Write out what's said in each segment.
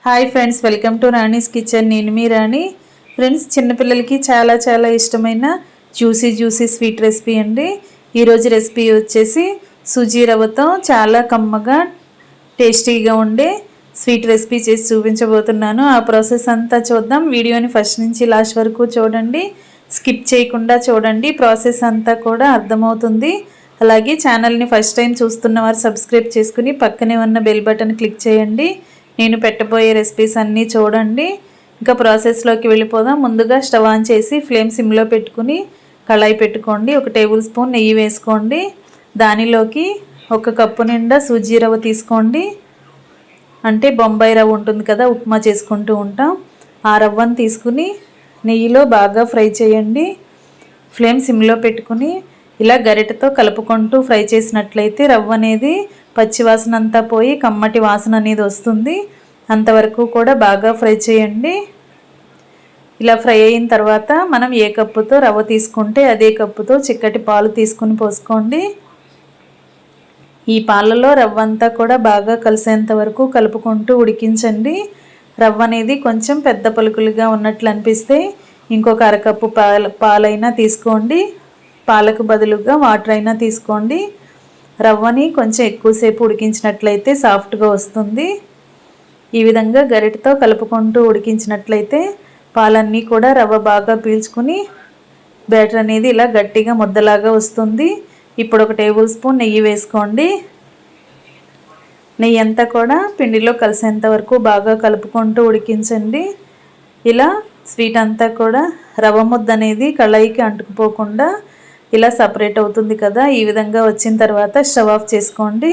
Hi friends, welcome to Rani's kitchen. నేను మీ రాణి. Friends, చిన్నపిల్లలకి చాలా చాలా ఇష్టమైన జ్యూసీ స్వీట్ రెసిపీ అండి. ఈరోజు రెసిపీ వచ్చేసి సుజీ రవ్వతో చాలా కమ్మగా టేస్టీగా ఉండే స్వీట్ రెసిపీ చేసి చూపించబోతున్నాను. ఆ ప్రాసెస్ అంతా చూద్దాం. వీడియోని ఫస్ట్ నుంచి లాస్ట్ వరకు చూడండి, స్కిప్ చేయకుండా చూడండి. ప్రాసెస్ అంతా కూడా అర్థమవుతుంది. అలాగే ఛానల్ని ఫస్ట్ టైం చూస్తున్న వారు సబ్స్క్రైబ్ చేసుకుని పక్కనే ఉన్న బెల్ బటన్ క్లిక్ చేయండి. నేను పెట్టబోయే రెసిపీస్ అన్నీ చూడండి. ఇంకా ప్రాసెస్లోకి వెళ్ళిపోదాం. ముందుగా స్టవ్ ఆన్ చేసి ఫ్లేమ్ సిమ్లో పెట్టుకుని కళాయి పెట్టుకోండి. 1 టేబుల్ స్పూన్ నెయ్యి వేసుకోండి. దానిలోకి 1 కప్పు నిండా సూజీ రవ్వ తీసుకోండి. అంటే బొంబాయి రవ్వ ఉంటుంది కదా, ఉప్మా చేసుకుంటూ ఉంటాం. ఆ రవ్వను తీసుకుని నెయ్యిలో బాగా ఫ్రై చేయండి. ఫ్లేమ్ సిమ్లో పెట్టుకుని ఇలా గరిటెతో కలుపుకుంటూ ఫ్రై చేసినట్లయితే రవ్వ అనేది పచ్చివాసన అంతా పోయి కమ్మటి వాసన అనేది వస్తుంది. అంతవరకు కూడా బాగా ఫ్రై చేయండి. ఇలా ఫ్రై అయిన తర్వాత మనం ఏ కప్పుతో రవ్వ తీసుకుంటే అదే కప్పుతో చిక్కటి పాలు తీసుకుని పోసుకోండి. ఈ పాలలో రవ్వ అంతా కూడా బాగా కలిసేంత వరకు కలుపుకుంటూ ఉడికించండి. రవ్వ అనేది కొంచెం పెద్ద పలుకులుగా ఉన్నట్లు అనిపిస్తే ఇంకొక అరకప్పు పాలైనా తీసుకోండి. పాలకు బదులుగా వాటర్ అయినా తీసుకోండి. రవ్వని కొంచెం ఎక్కువసేపు ఉడికించినట్లయితే సాఫ్ట్గా వస్తుంది. ఈ విధంగా గరిటెతో కలుపుకుంటూ ఉడికించినట్లయితే పాలన్నీ కూడా రవ్వ బాగా పీల్చుకుని బ్యాటర్ అనేది ఇలా గట్టిగా ముద్దలాగా వస్తుంది. ఇప్పుడు 1 టేబుల్ స్పూన్ నెయ్యి వేసుకోండి. నెయ్యి అంతా కూడా పిండిలో కలిసేంత వరకు బాగా కలుపుకుంటూ ఉడికించండి. ఇలా స్వీట్ అంతా కూడా రవ్వ ముద్ద అనేది కళాయికి అంటుకుపోకుండా ఇలా సపరేట్ అవుతుంది కదా. ఈ విధంగా వచ్చిన తర్వాత స్టవ్ ఆఫ్ చేసుకోండి.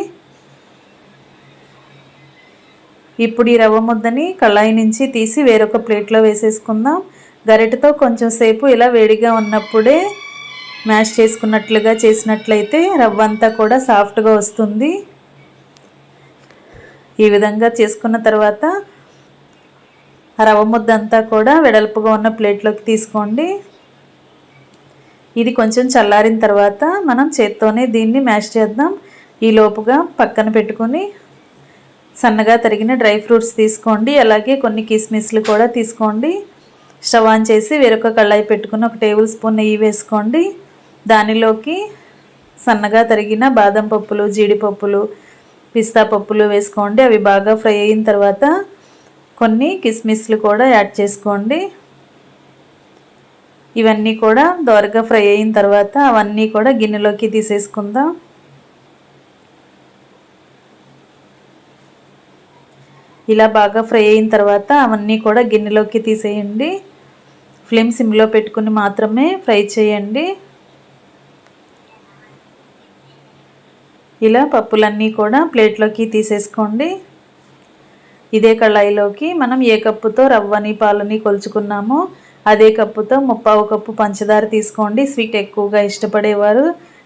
ఇప్పుడు ఈ రవ్వ ముద్దని కళాయి నుంచి తీసి వేరొక ప్లేట్లో వేసేసుకుందాం. గరిటెతో కొంచెం సేపు ఇలా వేడిగా ఉన్నప్పుడే మ్యాష్ చేసుకున్నట్లుగా చేసినట్లయితే రవ్వ అంతా కూడా సాఫ్ట్గా వస్తుంది. ఈ విధంగా చేసుకున్న తర్వాత రవ్వ ముద్ద అంతా కూడా వెడల్పుగా ఉన్న ప్లేట్లోకి తీసుకోండి. ఇది కొంచెం చల్లారిన తర్వాత మనం చేత్తోనే దీన్ని మ్యాష్ చేద్దాం. ఈ లోపుగా పక్కన పెట్టుకొని సన్నగా తరిగిన డ్రై ఫ్రూట్స్ తీసుకోండి. అలాగే కొన్ని కిస్మిస్లు కూడా తీసుకోండి. స్టవ్ ఆన్ చేసి వేరొక కళాయి పెట్టుకుని 1 టేబుల్ స్పూన్ నెయ్యి వేసుకోండి. దానిలోకి సన్నగా తరిగిన బాదం పప్పులు, జీడిపప్పులు, పిస్తా పప్పులు వేసుకోండి. అవి బాగా ఫ్రై అయిన తర్వాత కొన్ని కిస్మిస్లు కూడా యాడ్ చేసుకోండి. ఇవన్నీ కూడా దోరగా ఫ్రై అయిన తర్వాత అవన్నీ కూడా గిన్నెలోకి తీసేసుకుందాం. ఇలా బాగా ఫ్రై అయిన తర్వాత అవన్నీ కూడా గిన్నెలోకి తీసేయండి. ఫ్లేమ్ సిమ్లో పెట్టుకుని మాత్రమే ఫ్రై చేయండి. ఇలా పప్పులన్నీ కూడా ప్లేట్లోకి తీసేసుకోండి. ఇదే కళాయిలోకి మనం ఏ కప్పుతో రవ్వని పాలని కొలుచుకున్నామో అదే కప్పుతో 1/4 కప్పు పంచదార తీసుకోండి. స్వీట్ ఎక్కువగా ఇష్టపడేవారు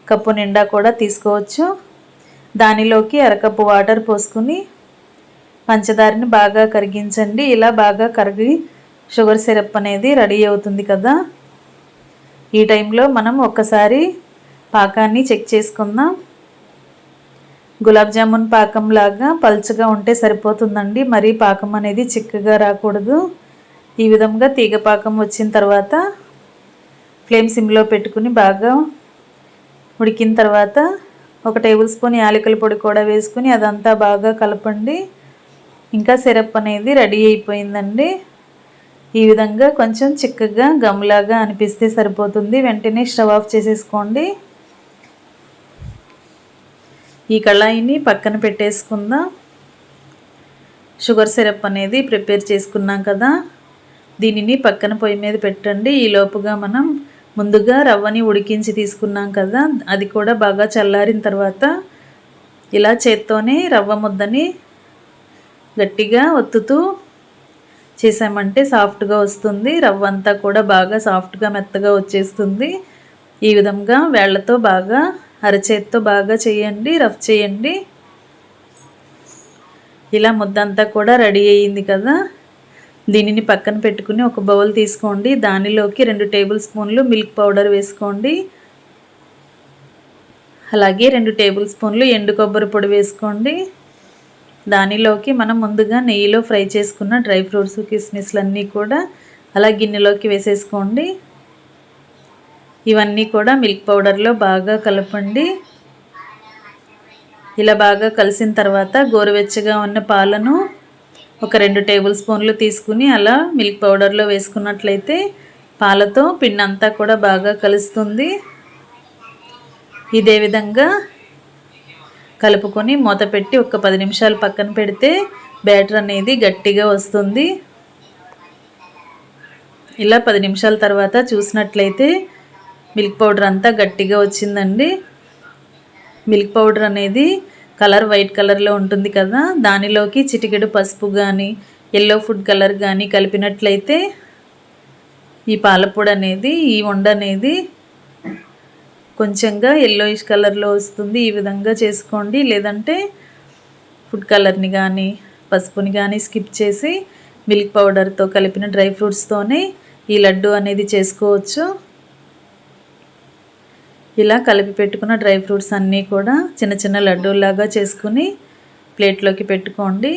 కప్పు నిండా కూడా తీసుకోవచ్చు. దానిలోకి అరకప్పు వాటర్ పోసుకుని పంచదారని బాగా కరిగించండి. ఇలా బాగా కరిగి షుగర్ సిరప్ అనేది రెడీ అవుతుంది కదా. ఈ టైంలో మనం ఒక్కసారి పాకాన్ని చెక్ చేసుకుందాం. గులాబ్ జామున్ పాకం లాగా పల్చగా ఉంటే సరిపోతుందండి. మరీ పాకం అనేది చిక్కగా రాకూడదు. ఈ విధంగా తీగ పాకం వచ్చిన తర్వాత ఫ్లేమ్ సిమ్లో పెట్టుకుని బాగా ఉడికిన తర్వాత 1 టేబుల్ స్పూన్ యాలకుల పొడి కూడా వేసుకుని అదంతా బాగా కలపండి. ఇంకా సిరప్ అనేది రెడీ అయిపోయిందండి. ఈ విధంగా కొంచెం చిక్కగా గమ్లాగా అనిపిస్తే సరిపోతుంది. వెంటనే స్టవ్ ఆఫ్ చేసేసుకోండి. ఈ కళాయిని పక్కన పెట్టేసుకుందాం. షుగర్ సిరప్ అనేది ప్రిపేర్ చేసుకున్నాం కదా, దీనిని పక్కన పొయ్యి మీద పెట్టండి. ఈ లోపుగా మనం ముందుగా రవ్వని ఉడికించి తీసుకున్నాం కదా, అది కూడా బాగా చల్లారిన తర్వాత ఇలా చేత్తోనే రవ్వ ముద్దని గట్టిగా ఒత్తుతూ చేసామంటే సాఫ్ట్గా వస్తుంది. రవ్వ అంతా కూడా బాగా సాఫ్ట్గా మెత్తగా వచ్చేస్తుంది. ఈ విధంగా వేళ్ళతో బాగా అరచేత్తో బాగా చేయండి, రఫ్ చేయండి. ఇలా ముద్దంతా కూడా రెడీ అయ్యింది కదా. దీనిని పక్కన పెట్టుకుని ఒక బౌల్ తీసుకోండి. దానిలోకి 2 టేబుల్ స్పూన్లు మిల్క్ పౌడర్ వేసుకోండి. అలాగే 2 టేబుల్ స్పూన్లు ఎండు కొబ్బరి పొడి వేసుకోండి. దానిలోకి మనం ముందుగా నెయ్యిలో ఫ్రై చేసుకున్న డ్రై ఫ్రూట్స్ కిస్మిస్లన్నీ కూడా అలా గిన్నెలోకి వేసేసుకోండి. ఇవన్నీ కూడా మిల్క్ పౌడర్లో బాగా కలపండి. ఇలా బాగా కలిసిన తర్వాత గోరువెచ్చగా ఉన్న పాలను ఒక 2 టేబుల్ స్పూన్లు తీసుకుని అలా మిల్క్ పౌడర్లో వేసుకున్నట్లయితే పాలతో పిండి అంతా కూడా బాగా కలుస్తుంది. ఇదే విధంగా కలుపుకొని మూత పెట్టి ఒక 10 నిమిషాలు పక్కన పెడితే బ్యాటర్ అనేది గట్టిగా వస్తుంది. ఇలా 10 నిమిషాల తర్వాత చూసినట్లయితే మిల్క్ పౌడర్ అంతా గట్టిగా వచ్చిందండి. మిల్క్ పౌడర్ అనేది కలర్ వైట్ కలర్లో ఉంటుంది కదా, దానిలోకి చిటికెడు పసుపు కానీ ఎల్లో ఫుడ్ కలర్ కానీ కలిపినట్లయితే ఈ పాలపొడి అనేది, ఈ ఉండ అనేది కొంచెంగా ఎల్లోయిష్ కలర్లో వస్తుంది. ఈ విధంగా చేసుకోండి. లేదంటే ఫుడ్ కలర్ని కానీ పసుపుని కానీ స్కిప్ చేసి మిల్క్ పౌడర్తో కలిపిన డ్రై ఫ్రూట్స్తోనే ఈ లడ్డు అనేది చేసుకోవచ్చు. ఇలా కలిపి పెట్టుకున్న డ్రై ఫ్రూట్స్ అన్నీ కూడా చిన్న చిన్న లడ్డూలాగా చేసుకుని ప్లేట్లోకి పెట్టుకోండి.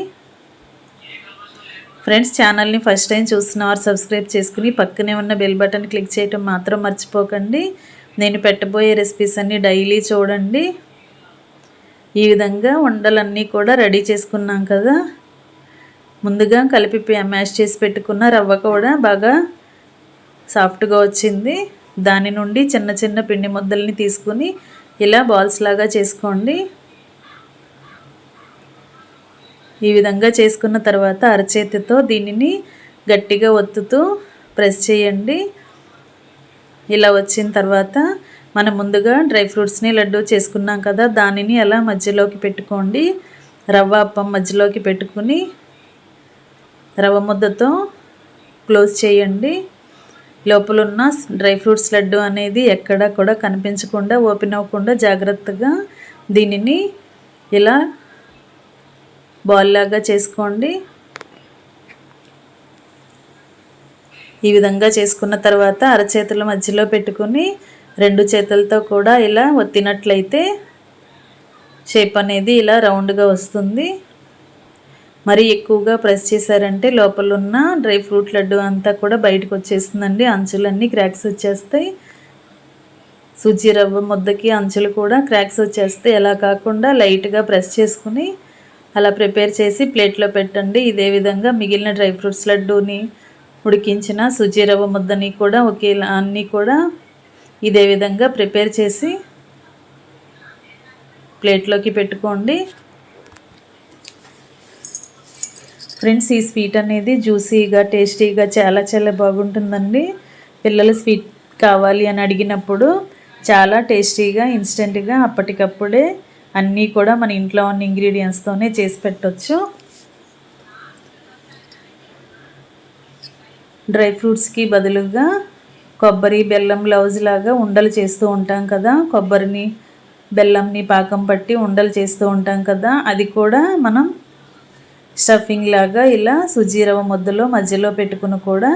ఫ్రెండ్స్, ఛానల్ని ఫస్ట్ టైం చూస్తున్న వారు సబ్స్క్రైబ్ చేసుకుని పక్కనే ఉన్న బెల్ బటన్ క్లిక్ చేయటం మాత్రం మర్చిపోకండి. నేను పెట్టబోయే రెసిపీస్ అన్నీ డైలీ చూడండి. ఈ విధంగా ఉండలన్నీ కూడా రెడీ చేసుకున్నాం కదా. ముందుగా కలిపి మ్యాష్ చేసి పెట్టుకున్న రవ్వ కూడా బాగా సాఫ్ట్గా వచ్చింది. దాని నుండి చిన్న చిన్న పిండి ముద్దల్ని తీసుకుని ఇలా బాల్స్ లాగా చేసుకోండి. ఈ విధంగా చేసుకున్న తర్వాత అరచేతితో దీనిని గట్టిగా ఒత్తుతూ ప్రెస్ చేయండి. ఇలా వచ్చిన తర్వాత మనం ముందుగా డ్రై ఫ్రూట్స్ని లడ్డు చేసుకున్నాం కదా, దానిని అలా మధ్యలోకి పెట్టుకోండి. రవ్వ అప్పం మధ్యలోకి పెట్టుకుని రవ్వ ముద్దతో క్లోజ్ చేయండి. లోపల ఉన్న డ్రై ఫ్రూట్స్ లడ్డు అనేది ఎక్కడా కూడా కనిపించకుండా ఓపెన్ అవ్వకుండా జాగ్రత్తగా దీనిని ఇలా బాల్ లాగా చేసుకోండి. ఈ విధంగా చేసుకున్న తర్వాత అరచేతుల మధ్యలో పెట్టుకుని 2 చేతులతో కూడా ఇలా ఒత్తినట్లయితే షేప్ అనేది ఇలా రౌండ్గా వస్తుంది. మరి ఎక్కువగా ప్రెస్ చేశారంటే లోపల ఉన్న డ్రై ఫ్రూట్ లడ్డు అంతా కూడా బయటకు వచ్చేస్తుందండి. అంచులన్నీ క్రాక్స్ వచ్చేస్తాయి. సుజీ రవ్వ ముద్దకి అంచులు కూడా క్రాక్స్ వచ్చేస్తాయి. అలా కాకుండా లైట్గా ప్రెస్ చేసుకుని అలా ప్రిపేర్ చేసి ప్లేట్లో పెట్టండి. ఇదే విధంగా మిగిలిన డ్రై ఫ్రూట్స్ లడ్డూని, ఉడికించిన సుజీ రవ్వ ముద్దని కూడా ఒకేలా అన్నీ కూడా ఇదే విధంగా ప్రిపేర్ చేసి ప్లేట్లోకి పెట్టుకోండి. ఫ్రెండ్స్, ఈ స్వీట్ అనేది జ్యూసీగా టేస్టీగా చాలా చాలా బాగుంటుందండి. పిల్లలు స్వీట్ కావాలి అని అడిగినప్పుడు చాలా టేస్టీగా ఇన్స్టెంట్గా అప్పటికప్పుడే అన్నీ కూడా మన ఇంట్లో ఉన్న ఇంగ్రీడియంట్స్తోనే చేసి పెట్టవచ్చు. డ్రై ఫ్రూట్స్కి బదులుగా కొబ్బరి బెల్లం లౌజ్ లాగా ఉండలు చేస్తూ ఉంటాం కదా, కొబ్బరిని బెల్లంని పాకం పట్టి ఉండలు చేస్తూ ఉంటాం కదా, అది కూడా మనం స్టఫింగ్ లాగా ఇలా సుజీ రవ్వ ముద్దలో మధ్యలో పెట్టుకుని కూడా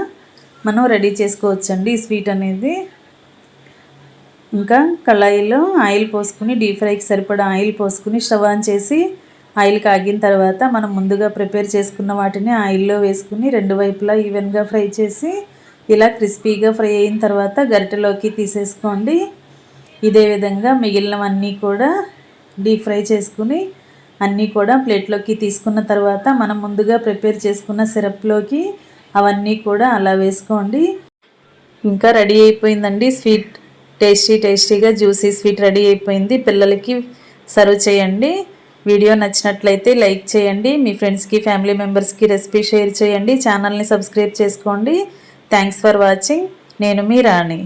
మనం రెడీ చేసుకోవచ్చండి ఈ స్వీట్ అనేది. ఇంకా కళాయిలో ఆయిల్ పోసుకుని డీప్ ఫ్రైకి సరిపడా ఆయిల్ పోసుకుని స్టవ్ ఆన్ చేసి ఆయిల్ కాగిన తర్వాత మనం ముందుగా ప్రిపేర్ చేసుకున్న వాటిని ఆయిల్లో వేసుకుని 2 వైపులా ఈవెన్గా ఫ్రై చేసి ఇలా క్రిస్పీగా ఫ్రై అయిన తర్వాత గరిటెలోకి తీసేసుకోండి. ఇదే విధంగా మిగిలినవన్నీ కూడా డీప్ ఫ్రై చేసుకుని అన్నీ కూడా ప్లేట్లోకి తీసుకున్న తర్వాత మనం ముందుగా ప్రిపేర్ చేసుకున్న సిరప్లోకి అవన్నీ కూడా అలా వేసుకోండి. ఇంకా రెడీ అయిపోయిందండి స్వీట్. టేస్టీగా జ్యూసీ స్వీట్ రెడీ అయిపోయింది. పిల్లలకి సర్వ్ చేయండి. వీడియో నచ్చినట్లయితే లైక్ చేయండి. మీ ఫ్రెండ్స్కి ఫ్యామిలీ మెంబర్స్కి రెసిపీ షేర్ చేయండి. ఛానల్ని సబ్స్క్రైబ్ చేసుకోండి. Thanks for watching. నేను మీ రాణి.